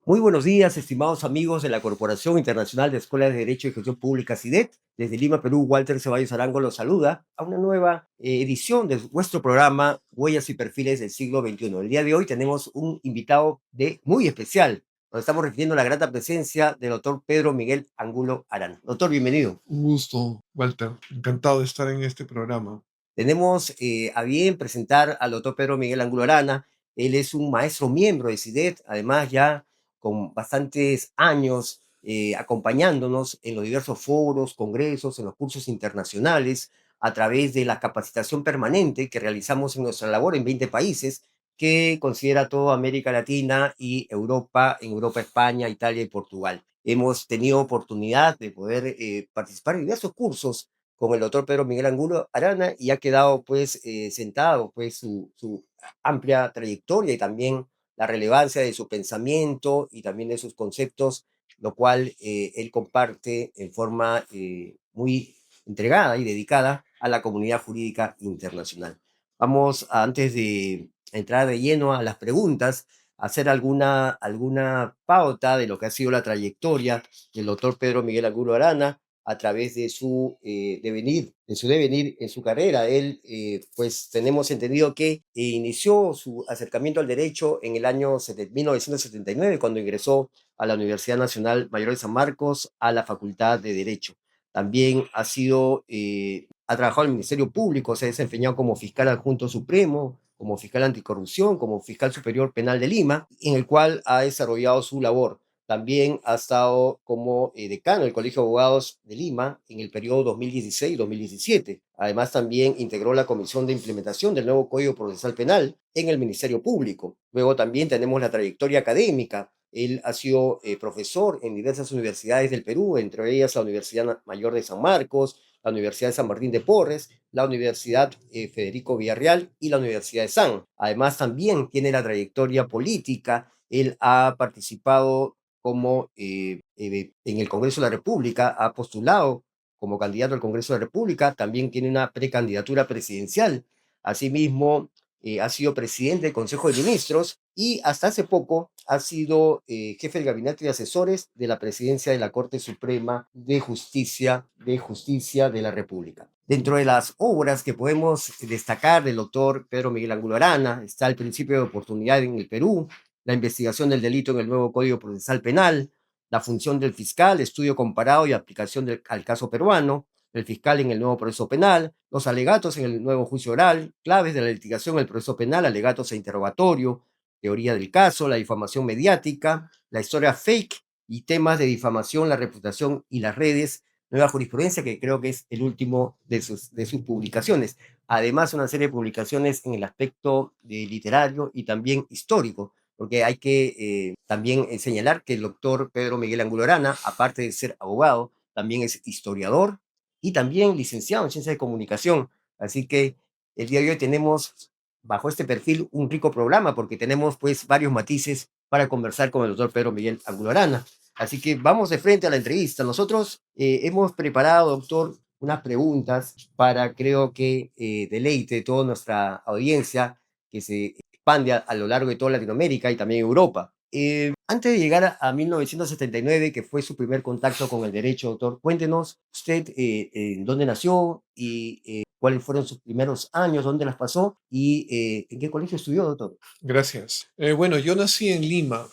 Muy buenos días, estimados amigos de la Corporación Internacional de Escuelas de Derecho y Gestión Pública, CIDET. Desde Lima, Perú, Walter Ceballos Arango los saluda a una nueva edición de vuestro programa Huellas y Perfiles del siglo XXI. El día de hoy tenemos un invitado muy especial. Nos estamos refiriendo a la grata presencia del doctor Pedro Miguel Angulo Arana. Doctor, bienvenido. Un gusto, Walter. Encantado de estar en este programa. Tenemos a bien presentar al doctor Pedro Miguel Angulo Arana. Él es un maestro miembro de CIDET, además ya con bastantes años acompañándonos en los diversos foros, congresos, en los cursos internacionales, a través de la capacitación permanente que realizamos en nuestra labor en 20 países, que considera toda América Latina y Europa, en Europa, España, Italia y Portugal. Hemos tenido oportunidad de poder participar en diversos cursos con el doctor Pedro Miguel Angulo Arana y ha quedado pues sentado pues su amplia trayectoria y también la relevancia de su pensamiento y también de sus conceptos, lo cual él comparte en forma muy entregada y dedicada a la comunidad jurídica internacional. Vamos, antes de entrar de lleno a las preguntas, a hacer alguna pauta de lo que ha sido la trayectoria del doctor Pedro Miguel Angulo Arana a través de su devenir en su carrera. Él, pues tenemos entendido que inició su acercamiento al derecho en el año 1979, cuando ingresó a la Universidad Nacional Mayor de San Marcos, a la Facultad de Derecho. También ha trabajado en el Ministerio Público, se ha desempeñado como fiscal adjunto supremo, como fiscal anticorrupción, como fiscal superior penal de Lima, en el cual ha desarrollado su labor. También ha estado como decano del Colegio de Abogados de Lima en el periodo 2016-2017. Además, también integró la Comisión de Implementación del nuevo Código Procesal Penal en el Ministerio Público. Luego también tenemos la trayectoria académica. Él ha sido profesor en diversas universidades del Perú, entre ellas la Universidad Mayor de San Marcos, la Universidad de San Martín de Porres, la Universidad Federico Villarreal y la Universidad de San. Además, también tiene la trayectoria política. Él ha participado como en el Congreso de la República, ha postulado como candidato al Congreso de la República, también tiene una precandidatura presidencial. Asimismo, ha sido presidente del Consejo de Ministros y hasta hace poco ha sido jefe del gabinete de asesores de la presidencia de la Corte Suprema de Justicia de la República. Dentro de las obras que podemos destacar del doctor Pedro Miguel Angulo Arana está el principio de oportunidad en el Perú, la investigación del delito en el nuevo Código Procesal Penal, la función del fiscal, estudio comparado y aplicación al caso peruano, el fiscal en el nuevo proceso penal, los alegatos en el nuevo juicio oral, claves de la litigación en el proceso penal, alegatos e interrogatorio, teoría del caso, la difamación mediática, la historia fake y temas de difamación, la reputación y las redes, nueva jurisprudencia, que creo que es el último de sus publicaciones. Además, una serie de publicaciones en el aspecto literario y también histórico, porque hay que también señalar que el doctor Pedro Miguel Angulo Arana, aparte de ser abogado, también es historiador y también licenciado en Ciencias de Comunicación. Así que el día de hoy tenemos bajo este perfil un rico programa porque tenemos pues varios matices para conversar con el doctor Pedro Miguel Angulo Arana. Así que vamos de frente a la entrevista. Nosotros hemos preparado, doctor, unas preguntas para, creo que, deleite de toda nuestra audiencia que se expande a lo largo de toda Latinoamérica y también Europa. Antes de llegar a 1979, que fue su primer contacto con el derecho, doctor, cuéntenos usted en dónde nació y cuáles fueron sus primeros años, dónde las pasó y en qué colegio estudió, doctor. Gracias. Bueno, yo nací en Lima.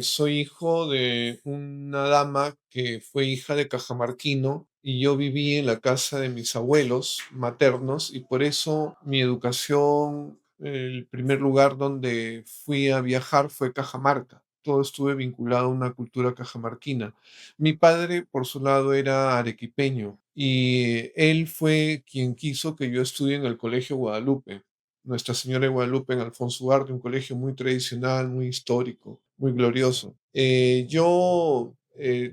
Soy hijo de una dama que fue hija de cajamarquino y yo viví en la casa de mis abuelos maternos y por eso mi educación, el primer lugar donde fui a viajar fue Cajamarca. Todo estuve vinculado a una cultura cajamarquina. Mi padre, por su lado, era arequipeño y él fue quien quiso que yo estudie en el Colegio Guadalupe. Nuestra Señora de Guadalupe en Alfonso Ugarte, un colegio muy tradicional, muy histórico, muy glorioso. Yo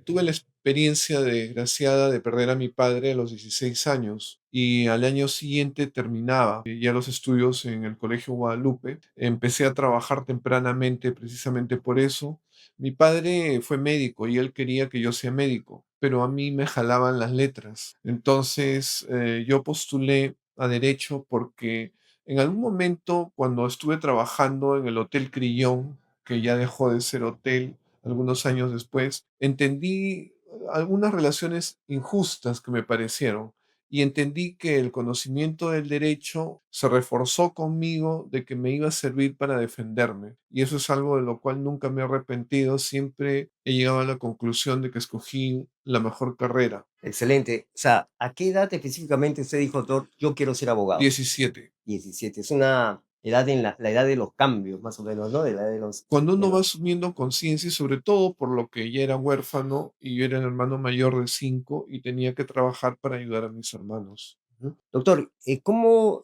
tuve la experiencia desgraciada de perder a mi padre a los 16 años y al año siguiente terminaba ya los estudios en el Colegio Guadalupe. Empecé a trabajar tempranamente precisamente por eso. Mi padre fue médico y él quería que yo sea médico, pero a mí me jalaban las letras. Entonces yo postulé a derecho porque en algún momento, cuando estuve trabajando en el Hotel Crillon, que ya dejó de ser hotel algunos años después, entendí algunas relaciones injustas que me parecieron y entendí que el conocimiento del derecho se reforzó conmigo de que me iba a servir para defenderme. Y eso es algo de lo cual nunca me he arrepentido. Siempre he llegado a la conclusión de que escogí la mejor carrera. Excelente. O sea, ¿a qué edad específicamente usted dijo, doctor, yo quiero ser abogado? 17. 17. Es una edad en la edad de los cambios, más o menos, ¿no? De la edad de los, Cuando de uno va los- asumiendo conciencia, y sobre todo por lo que ya era huérfano y yo era el hermano mayor de 5 y tenía que trabajar para ayudar a mis hermanos. Ujú. Doctor, ¿cómo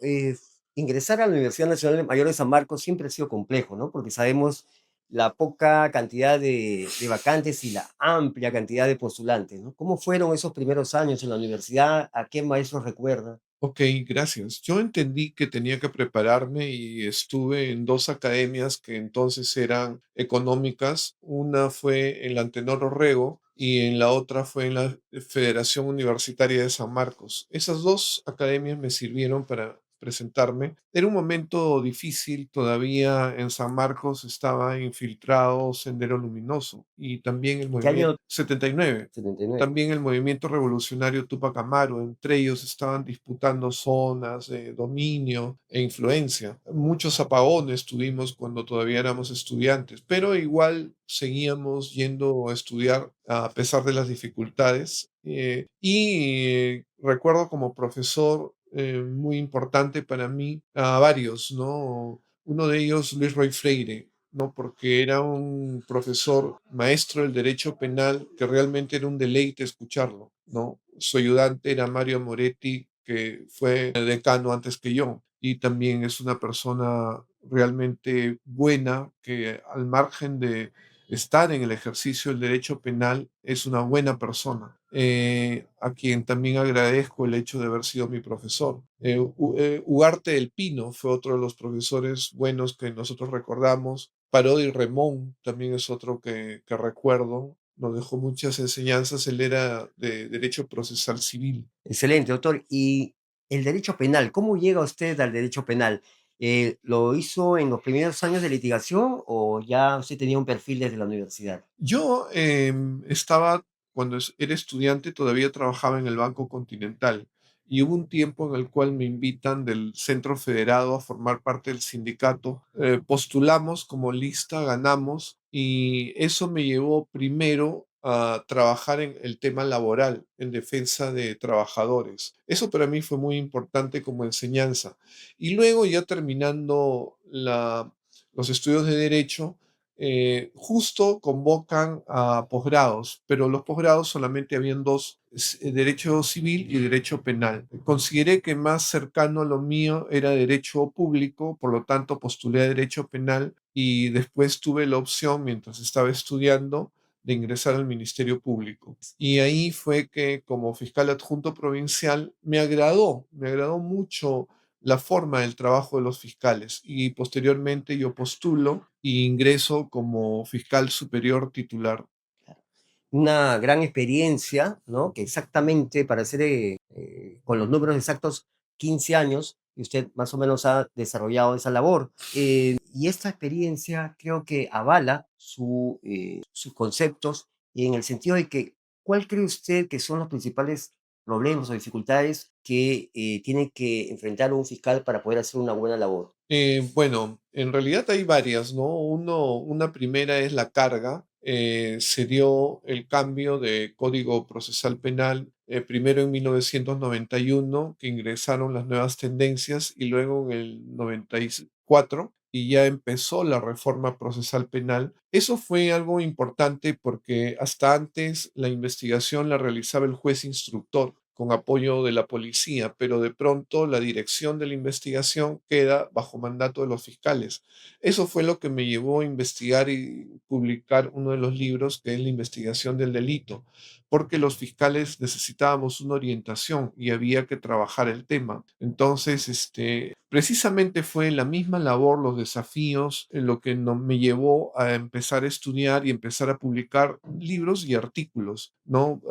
ingresar a la Universidad Nacional Mayor de San Marcos siempre ha sido complejo, ¿no? Porque sabemos la poca cantidad de vacantes y la amplia cantidad de postulantes, ¿no? ¿Cómo fueron esos primeros años en la universidad? ¿A qué maestros recuerda? Ok, gracias. Yo entendí que tenía que prepararme y estuve en dos academias que entonces eran económicas. Una fue en la Antenor Orrego y en la otra fue en la Federación Universitaria de San Marcos. Esas dos academias me sirvieron para presentarme. Era un momento difícil, todavía en San Marcos estaba infiltrado Sendero Luminoso y también el ¿En qué movimiento año? 79. 79. También el movimiento revolucionario Tupac Amaru, entre ellos estaban disputando zonas de dominio e influencia. Muchos apagones tuvimos cuando todavía éramos estudiantes, pero igual seguíamos yendo a estudiar a pesar de las dificultades. Recuerdo como profesor muy importante para mí a varios, ¿no? Uno de ellos, Luis Roy Freire, ¿no? Porque era un profesor maestro del derecho penal que realmente era un deleite escucharlo, ¿no? Su ayudante era Mario Moretti, que fue decano antes que yo, y también es una persona realmente buena que al margen de estar en el ejercicio del derecho penal es una buena persona, a quien también agradezco el hecho de haber sido mi profesor. Ugarte del Pino fue otro de los profesores buenos que nosotros recordamos. Parodi Remón también es otro que recuerdo. Nos dejó muchas enseñanzas. Él era de Derecho Procesal Civil. Excelente, doctor. ¿Y el derecho penal? ¿Cómo llega usted al derecho penal? ¿Lo hizo en los primeros años de litigación o ya usted tenía un perfil desde la universidad? Yo estaba, cuando era estudiante, todavía trabajaba en el Banco Continental y hubo un tiempo en el cual me invitan del Centro Federado a formar parte del sindicato. Postulamos como lista, ganamos y eso me llevó primero a trabajar en el tema laboral, en defensa de trabajadores. Eso para mí fue muy importante como enseñanza. Y luego ya terminando los estudios de derecho, justo convocan a posgrados, pero los posgrados solamente habían dos, derecho civil y derecho penal. Consideré que más cercano a lo mío era derecho público, por lo tanto postulé a derecho penal y después tuve la opción, mientras estaba estudiando, de ingresar al Ministerio Público. Y ahí fue que como fiscal adjunto provincial me agradó mucho la forma del trabajo de los fiscales y posteriormente yo postulo e ingreso como fiscal superior titular. Una gran experiencia, ¿no? Que exactamente, para ser con los números exactos, 15 años, y usted más o menos ha desarrollado esa labor. Y esta experiencia creo que avala sus conceptos en el sentido de que, ¿cuál cree usted que son los principales problemas o dificultades que tiene que enfrentar un fiscal para poder hacer una buena labor? Bueno, en realidad hay varias, ¿no? Una primera es la carga. Se dio el cambio de Código Procesal Penal, primero en 1991, que ingresaron las nuevas tendencias, y luego en el 94, y ya empezó la reforma procesal penal. Eso fue algo importante porque hasta antes la investigación la realizaba el juez instructor con apoyo de la policía, pero de pronto la dirección de la investigación queda bajo mandato de los fiscales. Eso fue lo que me llevó a investigar y publicar uno de los libros, que es La investigación del delito, porque los fiscales necesitábamos una orientación y había que trabajar el tema. Entonces, precisamente fue la misma labor, los desafíos, en lo que me llevó a empezar a estudiar y empezar a publicar libros y artículos, ¿no?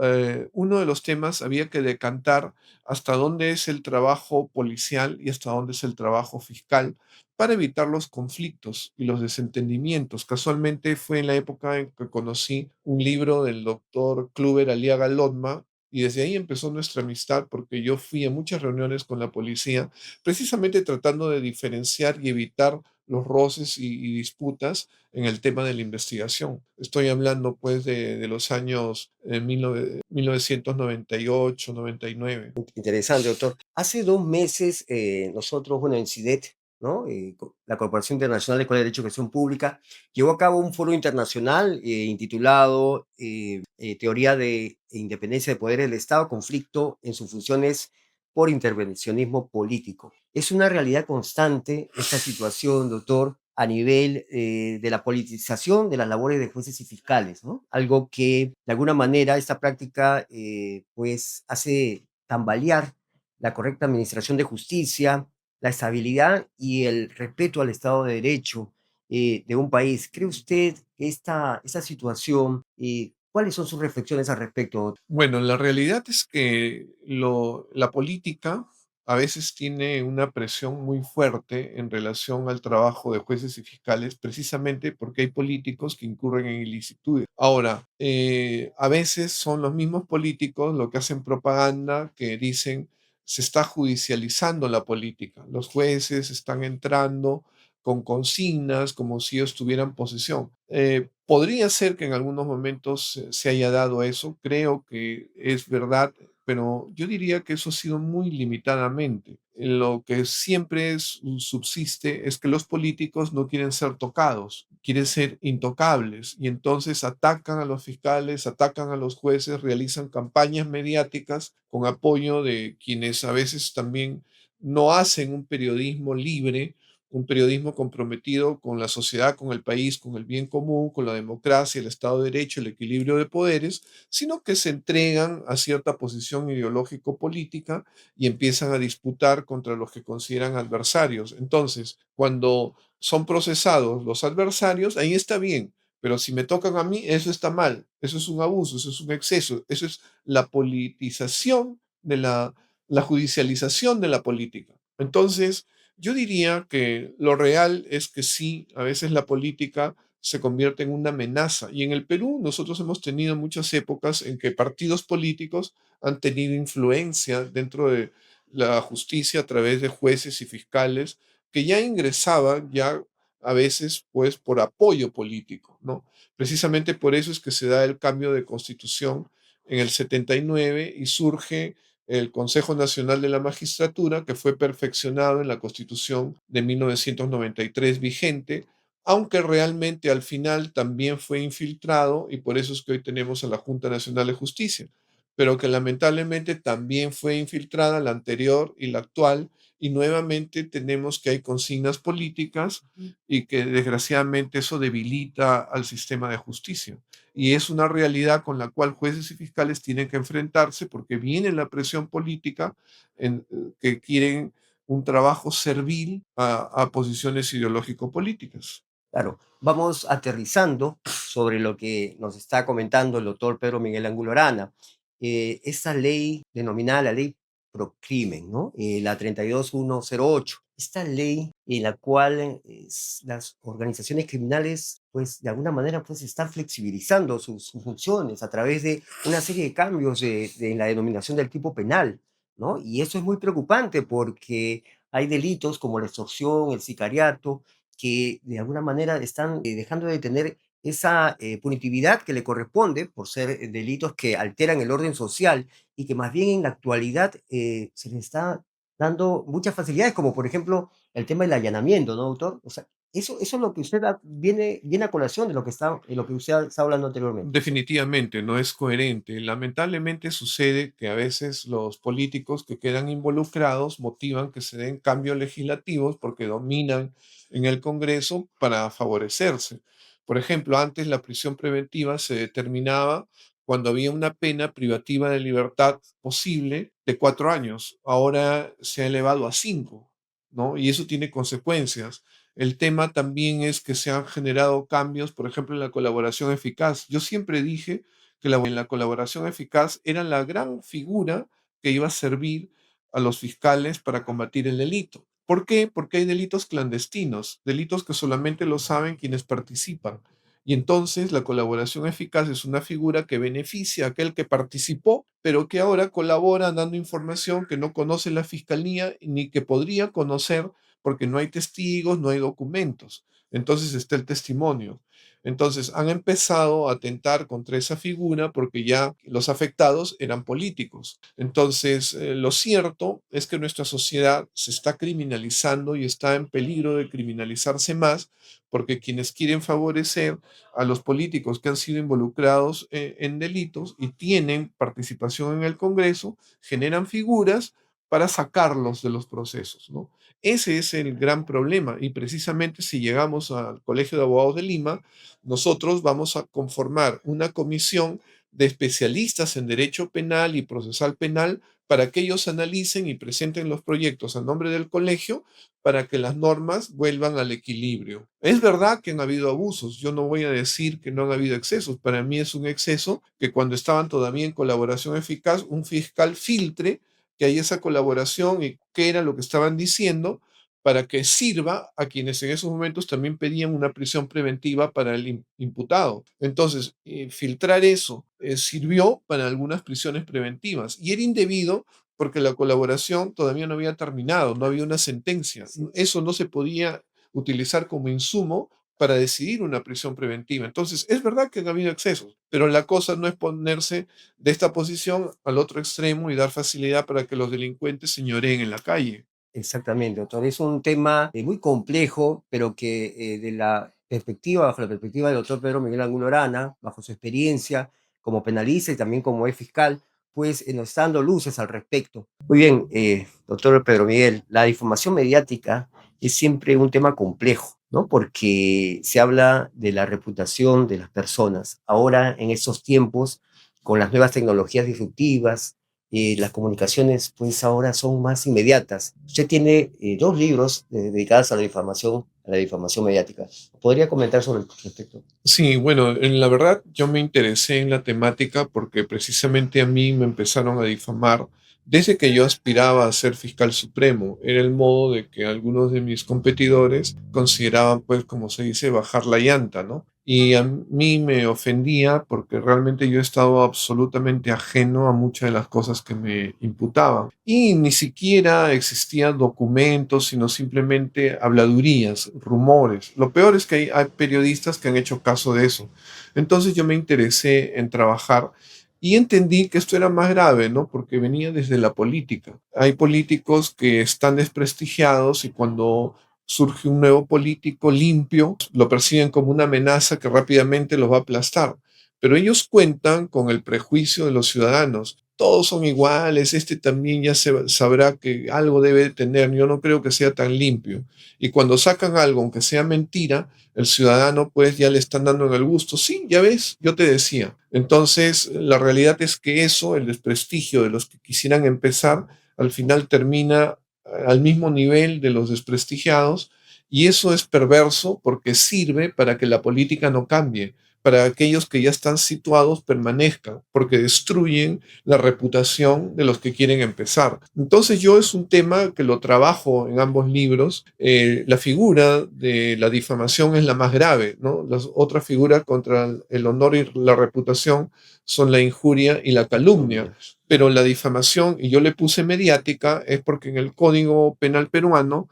Uno de los temas había que decantar hasta dónde es el trabajo policial y hasta dónde es el trabajo fiscal para evitar los conflictos y los desentendimientos. Casualmente fue en la época en que conocí un libro del doctor Kluber Aliaga Lotma y desde ahí empezó nuestra amistad porque yo fui a muchas reuniones con la policía precisamente tratando de diferenciar y evitar los roces y disputas en el tema de la investigación. Estoy hablando pues de los años 1998, 99. Interesante, doctor. Hace 2 meses, nosotros, bueno, en CIDET, ¿no? La Corporación Internacional de Escuela de Derecho y Gestión Pública, llevó a cabo un foro internacional intitulado Teoría de Independencia de Poderes del Estado, conflicto en sus funciones por intervencionismo político. Es una realidad constante esta situación, doctor, a nivel de la politización de las labores de jueces y fiscales, ¿no? Algo que, de alguna manera, esta práctica, pues, hace tambalear la correcta administración de justicia, la estabilidad y el respeto al Estado de Derecho de un país. ¿Cree usted que esta situación, cuáles son sus reflexiones al respecto? Bueno, la realidad es que la política a veces tiene una presión muy fuerte en relación al trabajo de jueces y fiscales, precisamente porque hay políticos que incurren en ilicitudes. Ahora, a veces son los mismos políticos los que hacen propaganda que dicen se está judicializando la política. Los jueces están entrando con consignas como si ellos tuvieran posesión. Podría ser que en algunos momentos se haya dado eso, creo que es verdad, pero yo diría que eso ha sido muy limitadamente. Lo que siempre subsiste es que los políticos no quieren ser tocados, quieren ser intocables y entonces atacan a los fiscales, atacan a los jueces, realizan campañas mediáticas con apoyo de quienes a veces también no hacen un periodismo libre, un periodismo comprometido con la sociedad, con el país, con el bien común, con la democracia, el Estado de Derecho, el equilibrio de poderes, sino que se entregan a cierta posición ideológico-política y empiezan a disputar contra los que consideran adversarios. Entonces, cuando son procesados los adversarios, ahí está bien, pero si me tocan a mí, eso está mal, eso es un abuso, eso es un exceso, eso es la politización de la judicialización de la política. Entonces, yo diría que lo real es que sí, a veces la política se convierte en una amenaza. Y en el Perú nosotros hemos tenido muchas épocas en que partidos políticos han tenido influencia dentro de la justicia a través de jueces y fiscales que ya ingresaban ya a veces pues por apoyo político, ¿no? Precisamente por eso es que se da el cambio de constitución en el 79 y surge el Consejo Nacional de la Magistratura, que fue perfeccionado en la Constitución de 1993 vigente, aunque realmente al final también fue infiltrado y por eso es que hoy tenemos a la Junta Nacional de Justicia, pero que lamentablemente también fue infiltrada la anterior y la actual y nuevamente tenemos que hay consignas políticas y que desgraciadamente eso debilita al sistema de justicia. Y es una realidad con la cual jueces y fiscales tienen que enfrentarse porque viene la presión política que quieren un trabajo servil a posiciones ideológico-políticas. Claro, vamos aterrizando sobre lo que nos está comentando el doctor Pedro Miguel Angulo Arana. Esa ley denominada la ley Procrimen, ¿no? La 32108. Esta ley en la cual las organizaciones criminales, pues de alguna manera, pues están flexibilizando sus funciones a través de una serie de cambios en la denominación del tipo penal, ¿no? Y eso es muy preocupante porque hay delitos como la extorsión, el sicariato, que de alguna manera están dejando de tener esa punitividad que le corresponde por ser delitos que alteran el orden social y que más bien en la actualidad se les está dando muchas facilidades, como por ejemplo el tema del allanamiento, ¿no, doctor? O sea, eso es lo que usted viene a colación de lo que de lo que usted está hablando anteriormente. Definitivamente no es coherente. Lamentablemente sucede que a veces los políticos que quedan involucrados motivan que se den cambios legislativos porque dominan en el Congreso para favorecerse. Por ejemplo, antes la prisión preventiva se determinaba cuando había una pena privativa de libertad posible de 4 años. Ahora se ha elevado a 5, ¿no? Y eso tiene consecuencias. El tema también es que se han generado cambios, por ejemplo, en la colaboración eficaz. Yo siempre dije que en la colaboración eficaz era la gran figura que iba a servir a los fiscales para combatir el delito. ¿Por qué? Porque hay delitos clandestinos, delitos que solamente lo saben quienes participan. Y entonces la colaboración eficaz es una figura que beneficia a aquel que participó, pero que ahora colabora dando información que no conoce la fiscalía ni que podría conocer porque no hay testigos, no hay documentos. Entonces está el testimonio. Entonces han empezado a atentar contra esa figura porque ya los afectados eran políticos. Entonces, lo cierto es que nuestra sociedad se está criminalizando y está en peligro de criminalizarse más porque quienes quieren favorecer a los políticos que han sido involucrados en delitos y tienen participación en el Congreso, generan figuras para sacarlos de los procesos, ¿no? Ese es el gran problema y precisamente si llegamos al Colegio de Abogados de Lima, nosotros vamos a conformar una comisión de especialistas en derecho penal y procesal penal para que ellos analicen y presenten los proyectos a nombre del colegio para que las normas vuelvan al equilibrio. Es verdad que han habido abusos, yo no voy a decir que no han habido excesos, para mí es un exceso que cuando estaban todavía en colaboración eficaz, un fiscal filtre que hay esa colaboración y qué era lo que estaban diciendo para que sirva a quienes en esos momentos también pedían una prisión preventiva para el imputado. Entonces, filtrar eso sirvió para algunas prisiones preventivas y era indebido porque la colaboración todavía no había terminado, no había una sentencia. Eso no se podía utilizar como insumo para decidir una prisión preventiva. Entonces, es verdad que ha habido excesos, pero la cosa no es ponerse de esta posición al otro extremo y dar facilidad para que los delincuentes señoreen en la calle. Exactamente, doctor. Es un tema muy complejo, pero que bajo la perspectiva del doctor Pedro Miguel Angulo Arana, bajo su experiencia como penalista y también como ex fiscal, pues nos está dando luces al respecto. Muy bien, doctor Pedro Miguel, la difamación mediática es siempre un tema complejo, ¿no? Porque se habla de la reputación de las personas. Ahora, en estos tiempos, con las nuevas tecnologías disruptivas, las comunicaciones pues ahora son más inmediatas. Usted tiene dos libros dedicados a la difamación mediática. ¿Podría comentar sobre el respecto? Sí, bueno, en la verdad yo me interesé en la temática porque precisamente a mí me empezaron a difamar desde que yo aspiraba a ser fiscal supremo. Era el modo de que algunos de mis competidores consideraban, pues, como se dice, bajar la llanta, ¿no? Y a mí me ofendía porque realmente yo estaba absolutamente ajeno a muchas de las cosas que me imputaban. Y ni siquiera existían documentos, sino simplemente habladurías, rumores. Lo peor es que hay periodistas que han hecho caso de eso. Entonces yo me interesé en trabajar y entendí que esto era más grave, ¿no? Porque venía desde la política. Hay políticos que están desprestigiados y cuando surge un nuevo político limpio, lo perciben como una amenaza que rápidamente los va a aplastar. Pero ellos cuentan con el prejuicio de los ciudadanos. Todos son iguales, este también ya sabrá que algo debe de tener, yo no creo que sea tan limpio. Y cuando sacan algo, aunque sea mentira, el ciudadano pues ya le están dando en el gusto. Sí, ya ves, yo te decía. Entonces, la realidad es que eso, el desprestigio de los que quisieran empezar, al final termina al mismo nivel de los desprestigiados y eso es perverso porque sirve para que la política no cambie, para aquellos que ya están situados permanezcan, porque destruyen la reputación de los que quieren empezar. Entonces yo es un tema que lo trabajo en ambos libros. La figura de la difamación es la más grave, ¿no? Las otras figuras contra el honor y la reputación son la injuria y la calumnia. Pero la difamación, y yo le puse mediática, es porque en el Código Penal peruano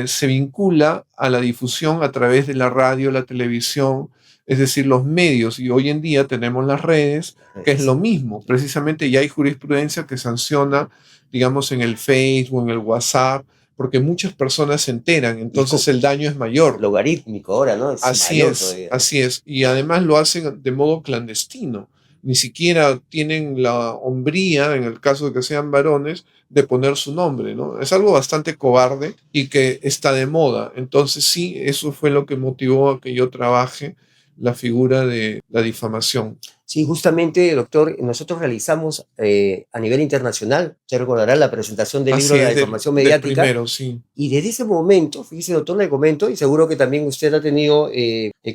se vincula a la difusión a través de la radio, la televisión, es decir, los medios, y hoy en día tenemos las redes, que es lo mismo. Precisamente ya hay jurisprudencia que sanciona, digamos, en el Facebook, en el WhatsApp, porque muchas personas se enteran, Y entonces el daño es mayor. logarítmico ahora, ¿no? Es Así mayor es, todavía. así es. Y además lo hacen de modo clandestino. Ni siquiera tienen la hombría, en el caso de que sean varones, de poner su nombre, ¿no? Es algo bastante cobarde y que está de moda. Entonces sí, eso fue lo que motivó a que yo trabaje la figura de la difamación. Sí, justamente, doctor, nosotros realizamos a nivel internacional, usted recordará la presentación del libro Así de la es, del, difamación del mediática, primero, sí. y desde ese momento, fíjese, doctor, le comento, y seguro que también usted ha tenido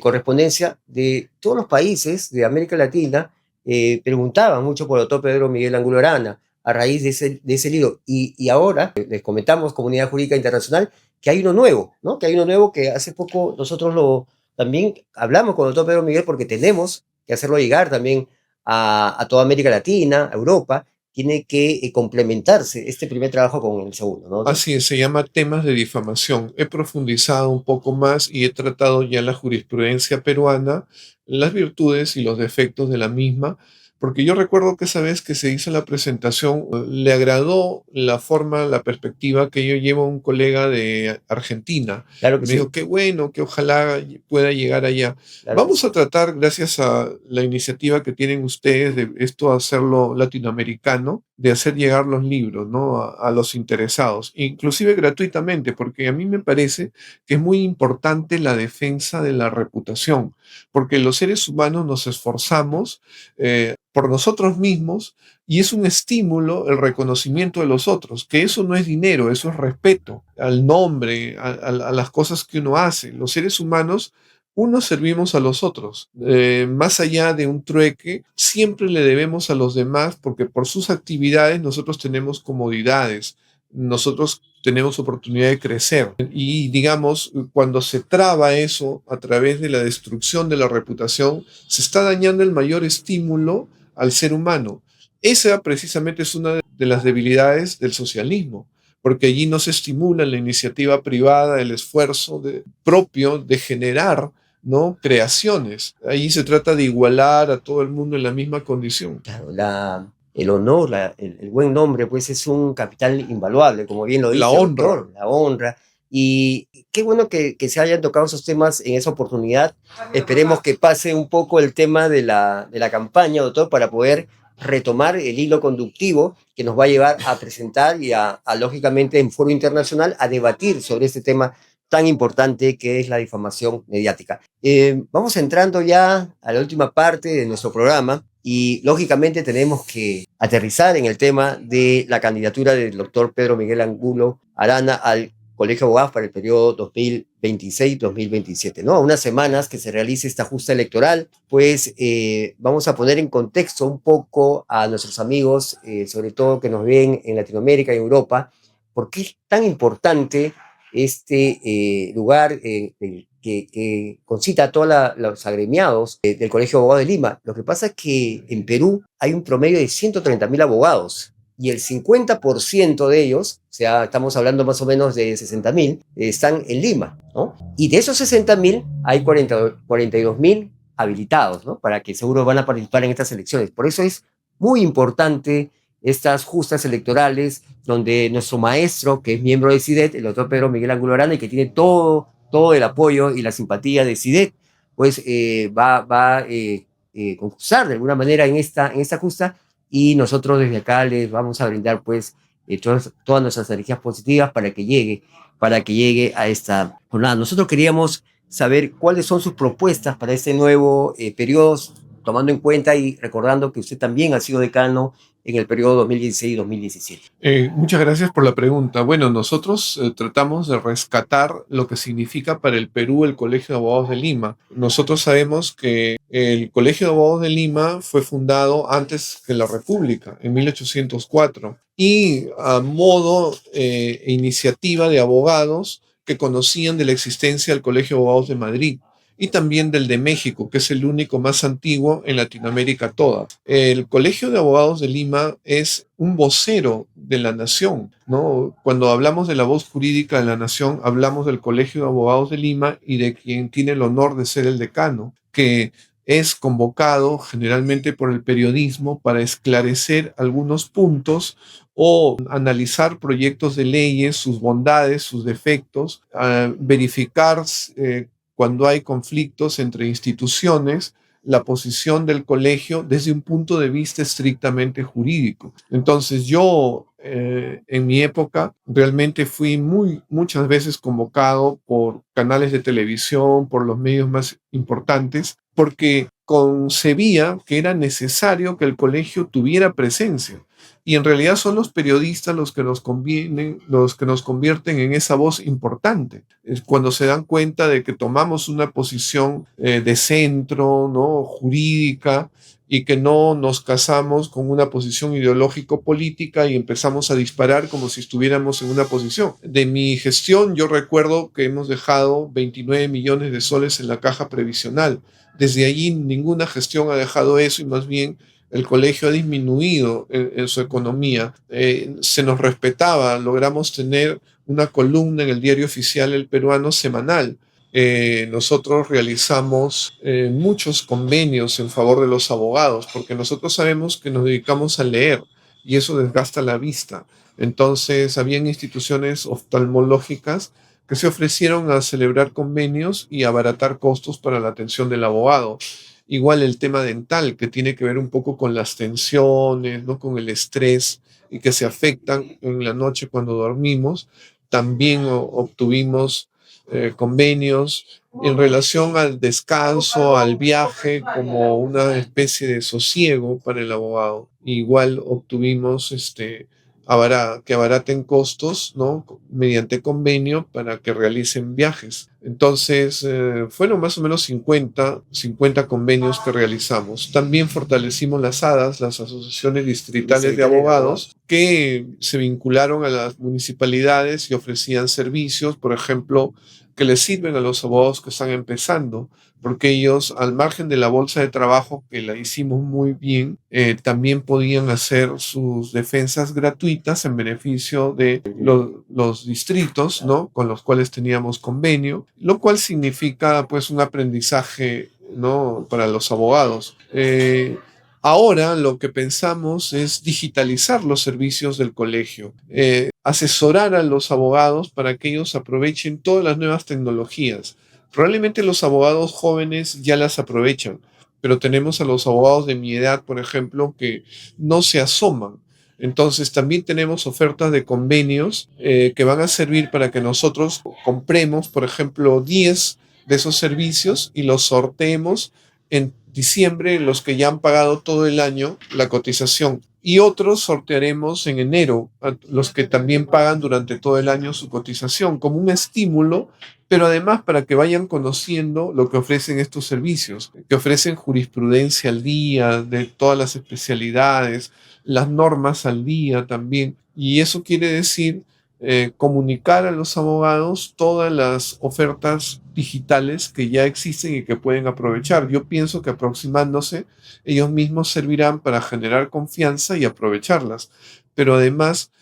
correspondencia de todos los países de América Latina, preguntaban mucho por el doctor Pedro Miguel Angulo Arana. a raíz de ese libro. Y ahora les comentamos, Comunidad Jurídica Internacional, que hay uno nuevo, ¿no? Que hay uno nuevo que hace poco nosotros también hablamos con el doctor Pedro Miguel porque tenemos que hacerlo llegar también a toda América Latina, a Europa. Tiene que complementarse este primer trabajo con el segundo, ¿no, doctor? Así es, se llama temas de difamación. He profundizado un poco más y he tratado ya la jurisprudencia peruana, las virtudes y los defectos de la misma, porque yo recuerdo que esa vez que se hizo la presentación, le agradó la forma, la perspectiva que yo llevo a un colega de Argentina. Claro Y que me dijo, sí, qué bueno, que ojalá pueda llegar allá. claro que Vamos sí. a tratar, gracias a la iniciativa que tienen ustedes de esto hacerlo latinoamericano, de hacer llegar los libros, ¿no? A los interesados, inclusive gratuitamente, porque a mí me parece que es muy importante la defensa de la reputación, porque los seres humanos nos esforzamos por nosotros mismos y es un estímulo el reconocimiento de los otros, que eso no es dinero, eso es respeto al nombre, a las cosas que uno hace. Los seres humanos unos servimos a los otros. Más allá de un trueque, siempre le debemos a los demás porque por sus actividades nosotros tenemos comodidades, nosotros tenemos oportunidad de crecer. Y digamos, cuando se traba eso a través de la destrucción de la reputación, se está dañando el mayor estímulo al ser humano. Esa precisamente es una de las debilidades del socialismo, porque allí no se estimula la iniciativa privada, el esfuerzo propio de generar, ¿no? Creaciones. Ahí se trata de igualar a todo el mundo en la misma condición. Claro, el honor, el buen nombre, pues es un capital invaluable, como bien lo La dice, honra. doctor, la honra. Y qué bueno que se hayan tocado esos temas en esa oportunidad. Esperemos que pase un poco el tema de la campaña, doctor, para poder retomar el hilo conductivo que nos va a llevar a presentar y lógicamente, en foro internacional, a debatir sobre este tema tan importante que es la difamación mediática. Vamos entrando ya a la última parte de nuestro programa y lógicamente tenemos que aterrizar en el tema de la candidatura del doctor Pedro Miguel Angulo Arana al Colegio de Abogados para el periodo 2026-2027, ¿no? A unas semanas que se realice esta justa electoral, pues vamos a poner en contexto un poco a nuestros amigos, sobre todo que nos ven en Latinoamérica y Europa, por qué es tan importante este lugar que concita a todos los agremiados del Colegio de Abogados de Lima. Lo que pasa es que en Perú hay un promedio de 130.000 abogados y el 50% de ellos, o sea, estamos hablando más o menos de 60.000, están en Lima, ¿no? Y de esos 60.000 hay 42.000 habilitados, ¿no? Para que seguro van a participar en estas elecciones. Por eso es muy importante estas justas electorales, donde nuestro maestro, que es miembro de CIDET, el doctor Pedro Miguel Angulo Arana, y que tiene todo el apoyo y la simpatía de CIDET, pues va a concursar de alguna manera en esta justa, y nosotros desde acá les vamos a brindar pues todas nuestras energías positivas para que llegue a esta jornada. Nosotros queríamos saber cuáles son sus propuestas para este nuevo periodo, tomando en cuenta y recordando que usted también ha sido decano en el periodo 2016-2017. Muchas gracias por la pregunta. Bueno, nosotros tratamos de rescatar lo que significa para el Perú el Colegio de Abogados de Lima. Nosotros sabemos que el Colegio de Abogados de Lima fue fundado antes que la República, en 1804, y a modo e iniciativa de abogados que conocían de la existencia del Colegio de Abogados de Madrid y también del de México, que es el único más antiguo en Latinoamérica toda. El Colegio de Abogados de Lima es un vocero de la nación, ¿no? Cuando hablamos de la voz jurídica de la nación, hablamos del Colegio de Abogados de Lima y de quien tiene el honor de ser el decano, que es convocado generalmente por el periodismo para esclarecer algunos puntos o analizar proyectos de leyes, sus bondades, sus defectos, verificar cuando hay conflictos entre instituciones, la posición del colegio desde un punto de vista estrictamente jurídico. Entonces yo en mi época realmente fui muchas veces convocado por canales de televisión, por los medios más importantes, porque concebía que era necesario que el colegio tuviera presencia. y en realidad son los periodistas los que nos convierten en esa voz importante. Es cuando se dan cuenta de que tomamos una posición de centro, ¿no? Jurídica, y que no nos casamos con una posición ideológico-política y empezamos a disparar como si estuviéramos en una posición. De mi gestión, yo recuerdo que hemos dejado 29 millones de soles en la caja previsional. Desde allí ninguna gestión ha dejado eso y más bien el colegio ha disminuido en su economía. Se nos respetaba, logramos tener una columna en el diario oficial El Peruano semanal. Nosotros realizamos muchos convenios en favor de los abogados, porque nosotros sabemos que nos dedicamos a leer y eso desgasta la vista. Entonces, habían instituciones oftalmológicas que se ofrecieron a celebrar convenios y abaratar costos para la atención del abogado. Igual el tema dental, que tiene que ver un poco con las tensiones, ¿no? Con el estrés y que se afectan en la noche cuando dormimos. También obtuvimos convenios en relación al descanso, al viaje, como una especie de sosiego para el abogado. Igual obtuvimos que abaraten costos, ¿no? Mediante convenio para que realicen viajes. Entonces, fueron más o menos 50 convenios que realizamos. También fortalecimos las ADAs, las asociaciones distritales de abogados, que se vincularon a las municipalidades y ofrecían servicios, por ejemplo, que les sirven a los abogados que están empezando, porque ellos, al margen de la bolsa de trabajo, que la hicimos muy bien, también podían hacer sus defensas gratuitas en beneficio de los distritos, ¿no? Con los cuales teníamos convenio, lo cual significa pues un aprendizaje, ¿no? Para los abogados. Ahora lo que pensamos es digitalizar los servicios del colegio, asesorar a los abogados para que ellos aprovechen todas las nuevas tecnologías. Probablemente los abogados jóvenes ya las aprovechan, pero tenemos a los abogados de mi edad, por ejemplo, que no se asoman. Entonces también tenemos ofertas de convenios que van a servir para que nosotros compremos, por ejemplo, 10 de esos servicios y los sorteemos en diciembre, los que ya han pagado todo el año la cotización. Y otros sortearemos en enero, a los que también pagan durante todo el año su cotización, como un estímulo, pero además para que vayan conociendo lo que ofrecen estos servicios, que ofrecen jurisprudencia al día, de todas las especialidades, las normas al día también. Y eso quiere decir comunicar a los abogados todas las ofertas digitales que ya existen y que pueden aprovechar. Yo pienso que aproximándose, ellos mismos servirán para generar confianza y aprovecharlas. Pero además,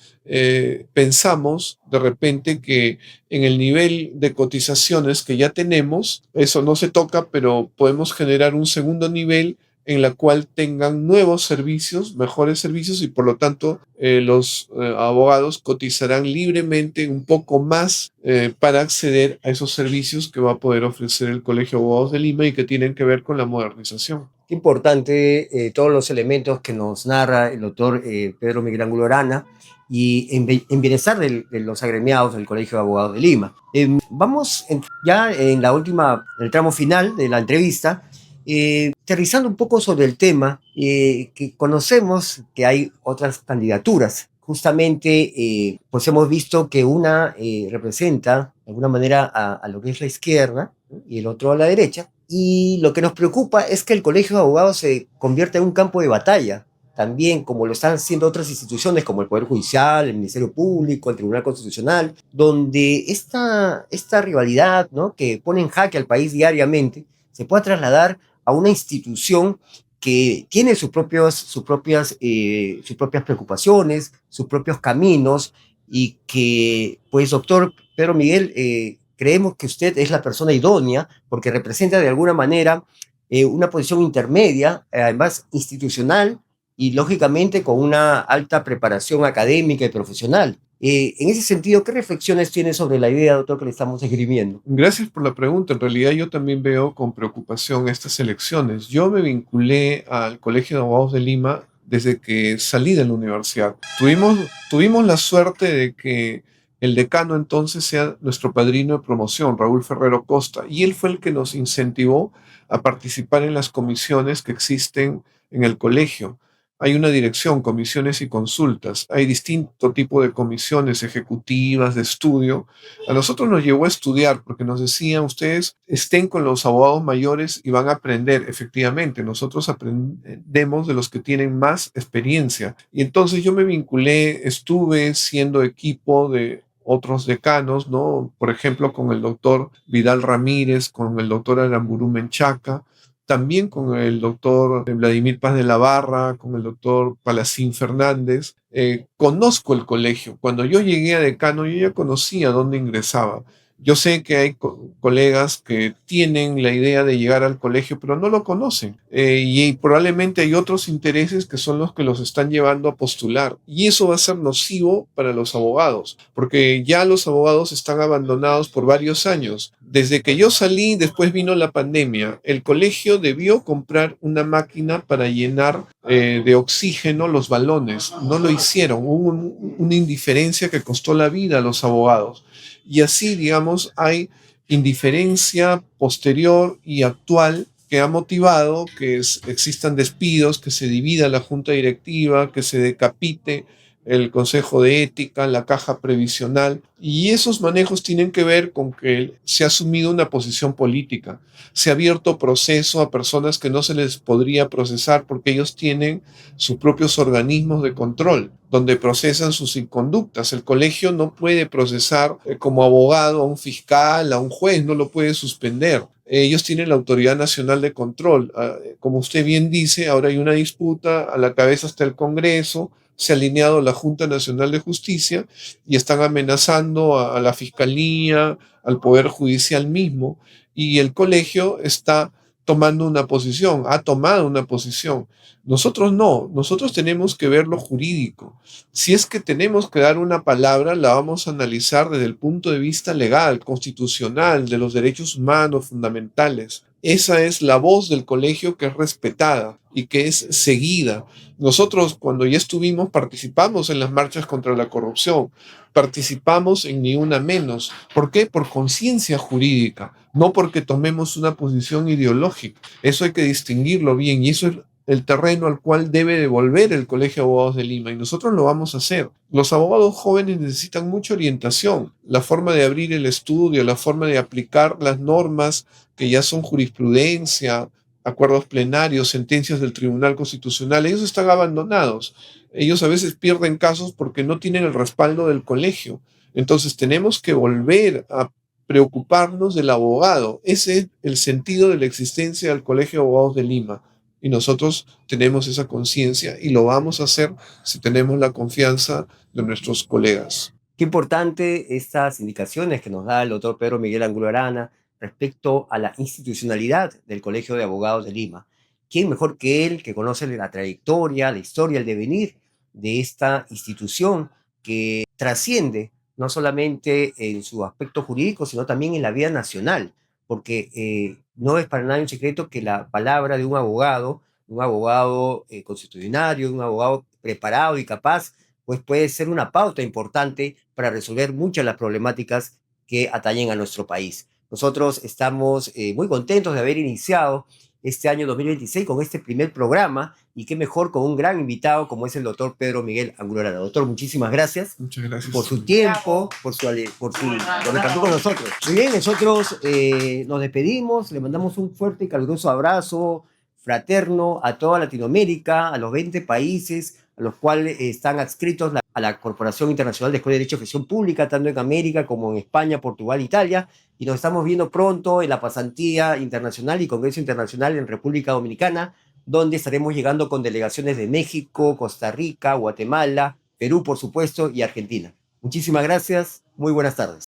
pensamos de repente que en el nivel de cotizaciones que ya tenemos, eso no se toca, pero podemos generar un segundo nivel en la cual tengan nuevos servicios, mejores servicios y por lo tanto los abogados cotizarán libremente un poco más para acceder a esos servicios que va a poder ofrecer el Colegio de Abogados de Lima y que tienen que ver con la modernización. Qué importante todos los elementos que nos narra el doctor Pedro Miguel Ángulo Arana y en bienestar de los agremiados del Colegio de Abogados de Lima. Vamos ya en la última, en el tramo final de la entrevista, aterrizando un poco sobre el tema, que conocemos que hay otras candidaturas. Justamente, pues hemos visto que una representa de alguna manera a lo que es la izquierda, ¿no? Y el otro a la derecha. Y lo que nos preocupa es que el Colegio de Abogados se convierta en un campo de batalla, también como lo están haciendo otras instituciones como el Poder Judicial, el Ministerio Público, el Tribunal Constitucional, donde esta rivalidad, ¿no? Que pone en jaque al país diariamente se pueda trasladar a una institución que tiene sus propias preocupaciones, sus propios caminos y que, pues, doctor Pedro Miguel, creemos que usted es la persona idónea porque representa de alguna manera una posición intermedia, además institucional y lógicamente con una alta preparación académica y profesional. En ese sentido, ¿qué reflexiones tiene sobre la idea, doctor, que le estamos esgrimiendo? Gracias por la pregunta. En realidad yo también veo con preocupación estas elecciones. Yo me vinculé al Colegio de Abogados de Lima desde que salí de la universidad. Tuvimos la suerte de que el decano entonces sea nuestro padrino de promoción, Raúl Ferrero Costa, y él fue el que nos incentivó a participar en las comisiones que existen en el colegio. hay una dirección, comisiones y consultas. Hay distinto tipo de comisiones ejecutivas, de estudio. A nosotros nos llevó a estudiar porque nos decían, ustedes estén con los abogados mayores y van a aprender. Efectivamente, nosotros aprendemos de los que tienen más experiencia. Y entonces yo me vinculé, estuve siendo equipo de otros decanos, ¿no? Por ejemplo, con el doctor Vidal Ramírez, con el doctor Aramburu Menchaca, también con el doctor Vladimir Paz de la Barra, con el doctor Palacín Fernández. Conozco el colegio. Cuando yo llegué a decano, yo ya conocía dónde ingresaba. Yo sé que hay colegas que tienen la idea de llegar al colegio, pero no lo conocen. Y probablemente hay otros intereses que son los que los están llevando a postular. Y eso va a ser nocivo para los abogados, porque ya los abogados están abandonados por varios años. Desde que yo salí, después vino la pandemia, el colegio debió comprar una máquina para llenar de oxígeno los balones. No lo hicieron. Hubo una indiferencia que costó la vida a los abogados. Y así, digamos, hay indiferencia posterior y actual que ha motivado que existan despidos, que se divida la junta directiva, que se decapite el Consejo de Ética, la caja previsional, y esos manejos tienen que ver con que se ha asumido una posición política, se ha abierto proceso a personas que no se les podría procesar porque ellos tienen sus propios organismos de control, donde procesan sus inconductas. El colegio no puede procesar como abogado a un fiscal, a un juez, no lo puede suspender. Ellos tienen la Autoridad Nacional de Control. Como usted bien dice, ahora hay una disputa, a la cabeza está el Congreso, se ha alineado la Junta Nacional de Justicia y están amenazando a la Fiscalía, al Poder Judicial mismo, y el colegio está tomando una posición, ha tomado una posición. Nosotros no, nosotros tenemos que ver lo jurídico. Si es que tenemos que dar una palabra, la vamos a analizar desde el punto de vista legal, constitucional, de los derechos humanos fundamentales. Esa es la voz del colegio que es respetada y que es seguida. Nosotros, cuando ya estuvimos, participamos en las marchas contra la corrupción, participamos en Ni Una Menos. ¿Por qué? Por conciencia jurídica, no porque tomemos una posición ideológica. Eso hay que distinguirlo bien y eso es el terreno al cual debe devolver el Colegio de Abogados de Lima y nosotros lo vamos a hacer. Los abogados jóvenes necesitan mucha orientación, la forma de abrir el estudio, la forma de aplicar las normas que ya son jurisprudencia, acuerdos plenarios, sentencias del Tribunal Constitucional. Ellos están abandonados. Ellos a veces pierden casos porque no tienen el respaldo del colegio. Entonces tenemos que volver a preocuparnos del abogado. Ese es el sentido de la existencia del Colegio de Abogados de Lima. Y nosotros tenemos esa conciencia y lo vamos a hacer si tenemos la confianza de nuestros colegas. Qué importante estas indicaciones que nos da el doctor Pedro Miguel Angulo Arana respecto a la institucionalidad del Colegio de Abogados de Lima. ¿Quién mejor que él, que conoce la trayectoria, la historia, el devenir de esta institución que trasciende no solamente en su aspecto jurídico, sino también en la vida nacional? Porque no es para nadie un secreto que la palabra de un abogado constitucionario, de un abogado preparado y capaz, pues puede ser una pauta importante para resolver muchas de las problemáticas que atañen a nuestro país. Nosotros estamos muy contentos de haber iniciado este año 2026 con este primer programa y qué mejor con un gran invitado como es el doctor Pedro Miguel Angulo Arana. Doctor, muchísimas gracias Muchas gracias. por su tiempo, por estar con nosotros. Muy bien, nosotros nos despedimos, le mandamos un fuerte y caluroso abrazo fraterno a toda Latinoamérica, a los 20 países a los cuales están adscritos a la Corporación Internacional de Escuelas de Derecho y Gestión Pública, tanto en América como en España, Portugal, Italia, y nos estamos viendo pronto en la Pasantía Internacional y Congreso Internacional en República Dominicana, donde estaremos llegando con delegaciones de México, Costa Rica, Guatemala, Perú, por supuesto, y Argentina. Muchísimas gracias, muy buenas tardes.